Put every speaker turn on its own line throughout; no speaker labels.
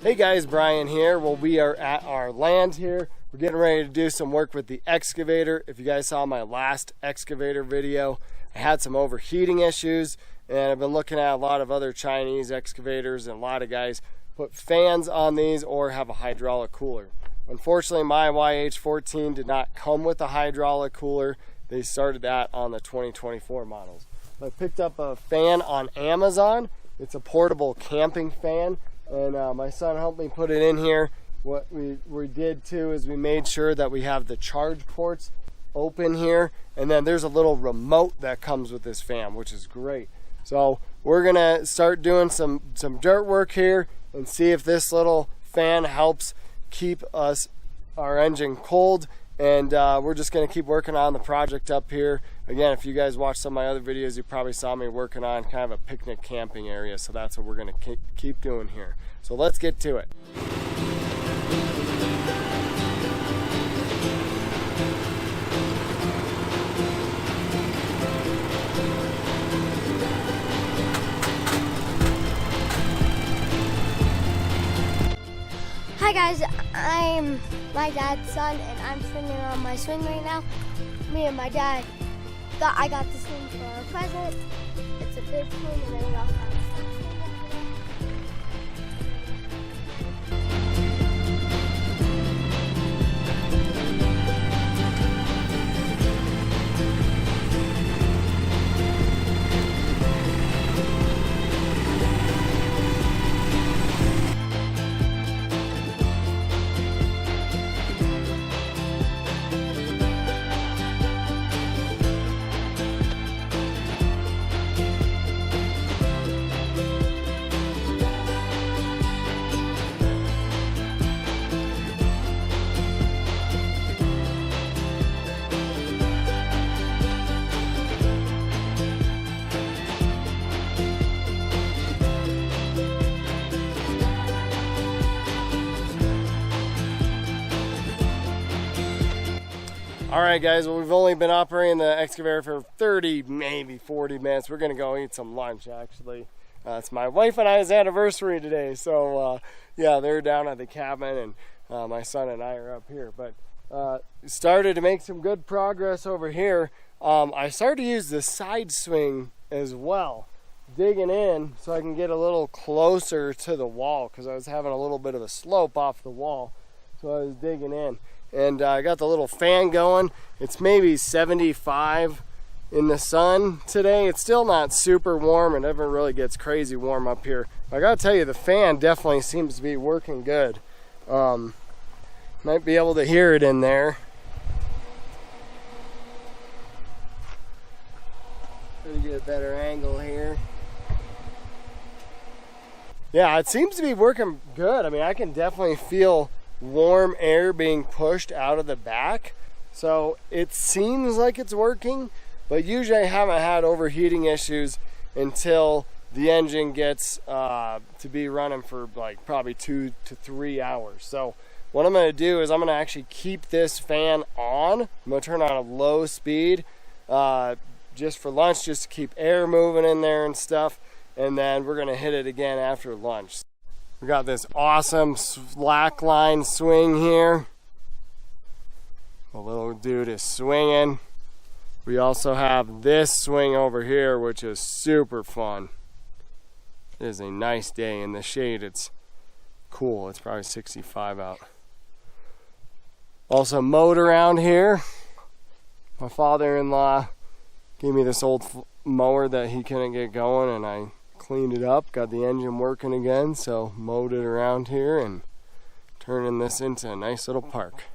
Hey guys, Brian here. Well, we are at our land here. We're getting ready to do some work with the excavator. If you guys saw my last excavator video, I had some overheating issues, and I've been looking at a lot of other Chinese excavators, and a lot of guys put fans on these or have a hydraulic cooler. Unfortunately, my YH14 did not come with a hydraulic cooler. They started that on the 2024 models. I picked up a fan on Amazon. It's a portable camping fan. And my son helped me put it in here. What we did too is we made sure that we have the charge ports open here, and then there's a little remote that comes with this fan, which is great. So we're gonna start doing some dirt work here and see if this little fan helps keep our engine cold. And we're just going to keep working on the project up here. Again, if you guys watched some of my other videos, you probably saw me working on kind of a picnic camping area. So that's what we're going to keep doing here. So let's get to it.
Hi guys, I'm my dad's son and I'm swimming on my swing right now. Me and my dad I got this swing for a present. It's a big swing, and then we also have a swing.
Alright guys, well, we've only been operating the excavator for 30, maybe 40 minutes. We're going to go eat some lunch actually. It's my wife and I's anniversary today, so yeah, they're down at the cabin, and my son and I are up here. But started to make some good progress over here. I started to use the side swing as well, digging in so I can get a little closer to the wall, because I was having a little bit of a slope off the wall, so I was digging in. And I got the little fan going. It's maybe 75 in the sun today. It's still not super warm. It never really gets crazy warm up here. I gotta tell you, the fan definitely seems to be working good. Might be able to hear it in there. Try to get a better angle here. Yeah, it seems to be working good. I mean, I can definitely feel warm air being pushed out of the back, so it seems like it's working, but usually I haven't had overheating issues until the engine gets to be running for like probably 2 to 3 hours. So what I'm going to do is I'm going to actually keep this fan on. I'm going to turn on a low speed just for lunch, just to keep air moving in there and stuff, and then we're going to hit it again after lunch. We got this awesome slackline swing here. The little dude is swinging. We also have this swing over here, which is super fun. It is a nice day in the shade. It's cool. It's probably 65 out. Also mowed around here. My father-in-law gave me this old mower that he couldn't get going, and I cleaned it up, got the engine working again, so mowed it around here and turning this into a nice little park.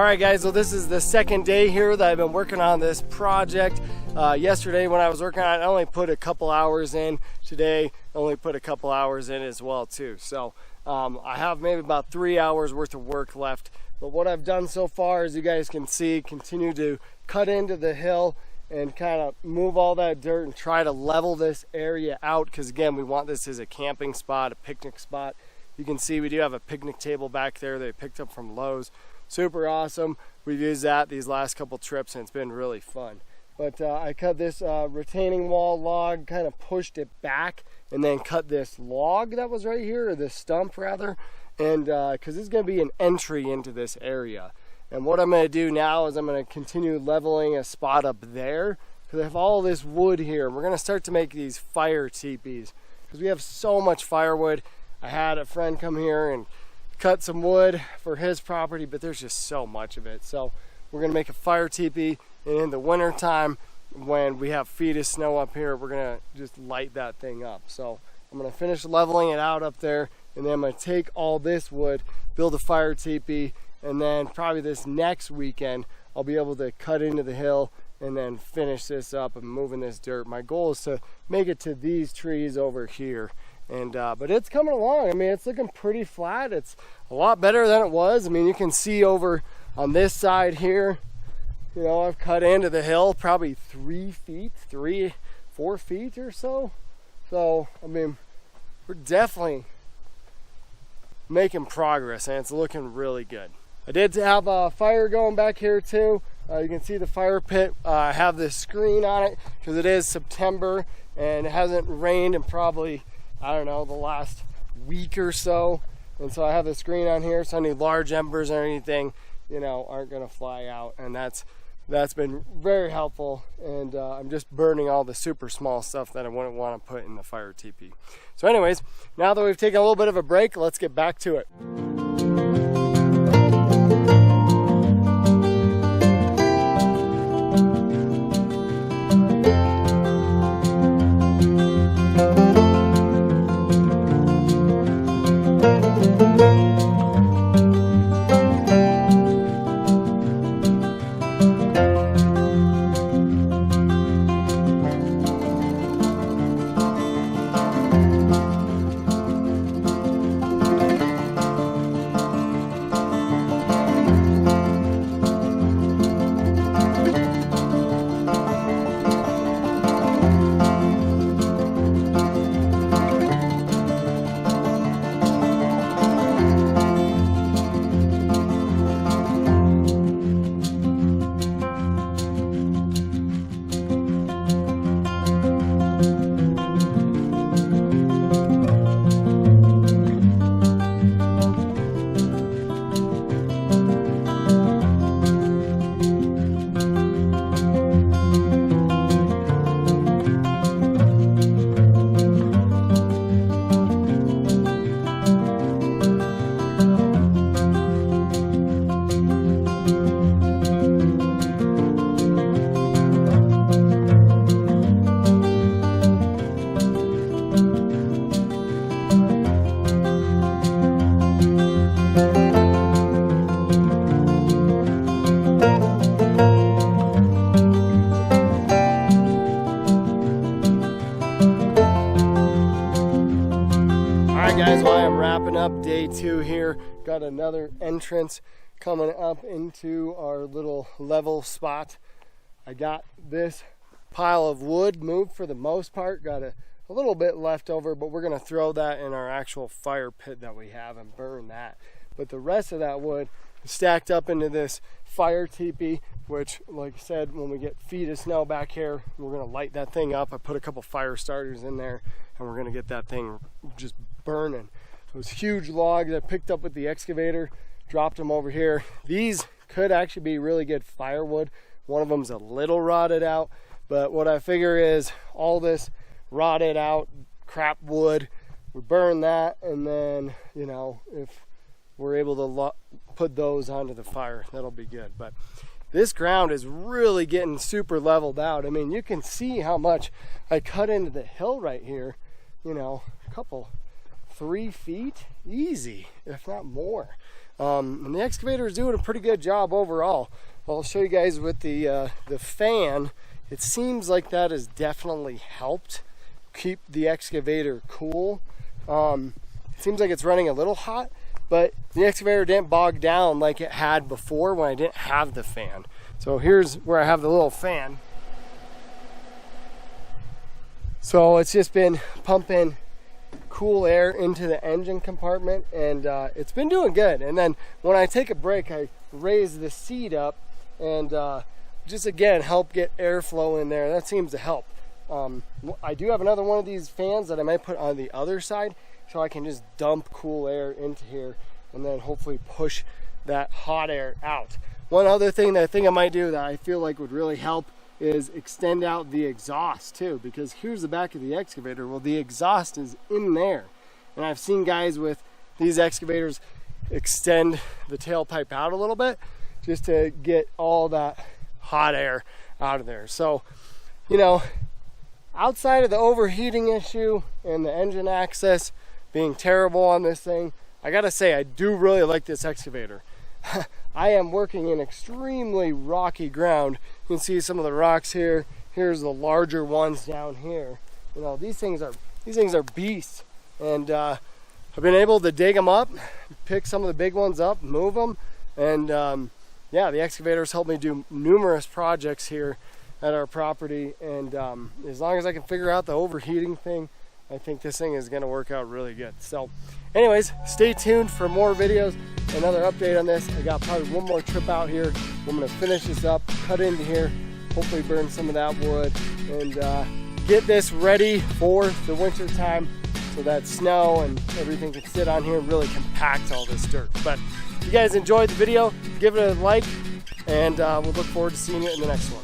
Alright guys, so this is the second day here that I've been working on this project. Yesterday when I was working on it, I only put a couple hours in. Today, I only put a couple hours in as well too. So I have maybe about 3 hours worth of work left. But what I've done so far, as you guys can see, continue to cut into the hill and kind of move all that dirt and try to level this area out, because again, we want this as a camping spot, a picnic spot. You can see we do have a picnic table back there they picked up from Lowe's. Super awesome. We've used that these last couple trips and it's been really fun. But I cut this retaining wall log, kind of pushed it back, and then cut this log that was right here, or this stump rather, and because this is going to be an entry into this area. And what I'm going to do now is I'm going to continue leveling a spot up there, because I have all this wood here. We're going to start to make these fire teepees, because we have so much firewood. I had a friend come here and cut some wood for his property, but there's just so much of it. So we're going to make a fire teepee, and in the winter time when we have feet of snow up here, we're going to just light that thing up. So I'm going to finish leveling it out up there, and then I'm going to take all this wood, build a fire teepee, and then probably this next weekend I'll be able to cut into the hill and then finish this up and moving this dirt. My goal is to make it to these trees over here. And but it's coming along. I mean, it's looking pretty flat. It's a lot better than it was. I mean, you can see over on this side here, you know, I've cut into the hill probably 4 feet or so. So, I mean, we're definitely making progress and it's looking really good. I did have a fire going back here too. You can see the fire pit. I have this screen on it because it is September and it hasn't rained in probably, I don't know, the last week or so. And so I have the screen on here, so any large embers or anything, you know, aren't gonna fly out. And that's been very helpful. And I'm just burning all the super small stuff that I wouldn't want to put in the fire teepee. So anyways, now that we've taken a little bit of a break, let's get back to it. Guys, while I'm wrapping up day 2 here, got another entrance coming up into our little level spot. I got this pile of wood moved for the most part, got a little bit left over, but we're going to throw that in our actual fire pit that we have and burn that. But the rest of that wood is stacked up into this fire teepee, which, like I said, when we get feet of snow back here, we're going to light that thing up. I put a couple fire starters in there and we're going to get that thing just burning. Those huge logs I picked up with the excavator, dropped them over here. These could actually be really good firewood. One of them's a little rotted out, but what I figure is all this rotted out crap wood, we burn that, and then, you know, if we're able to put those onto the fire, that'll be good. But this ground is really getting super leveled out. I mean, you can see how much I cut into the hill right here, you know, a couple 3 feet easy, if not more. And the excavator is doing a pretty good job overall. I'll show you guys with the fan. It seems like that has definitely helped keep the excavator cool. It seems like it's running a little hot, but the excavator didn't bog down like it had before when I didn't have the fan. So here's where I have the little fan. So it's just been pumping cool air into the engine compartment, and it's been doing good. And then when I take a break, I raise the seat up and just again help get airflow in there. That seems to help. I do have another one of these fans that I might put on the other side, so I can just dump cool air into here and then hopefully push that hot air out. One other thing that I think I might do that I feel like would really help is extend out the exhaust too, because here's the back of the excavator. Well, the exhaust is in there, and I've seen guys with these excavators extend the tailpipe out a little bit just to get all that hot air out of there. So, you know, outside of the overheating issue and the engine access being terrible on this thing, I gotta say I do really like this excavator. I am working in extremely rocky ground. You can see some of the rocks here. Here's the larger ones down here. You know, these things are beasts, and I've been able to dig them up, pick some of the big ones up, move them, and yeah, the excavators helped me do numerous projects here at our property, and as long as I can figure out the overheating thing, I think this thing is going to work out really good. So anyways, stay tuned for more videos, another update on this. I got probably one more trip out here. I'm going to finish this up, cut into here, hopefully burn some of that wood, and get this ready for the winter time so that snow and everything can sit on here and really compact all this dirt. But if you guys enjoyed the video, give it a like, and we'll look forward to seeing you in the next one.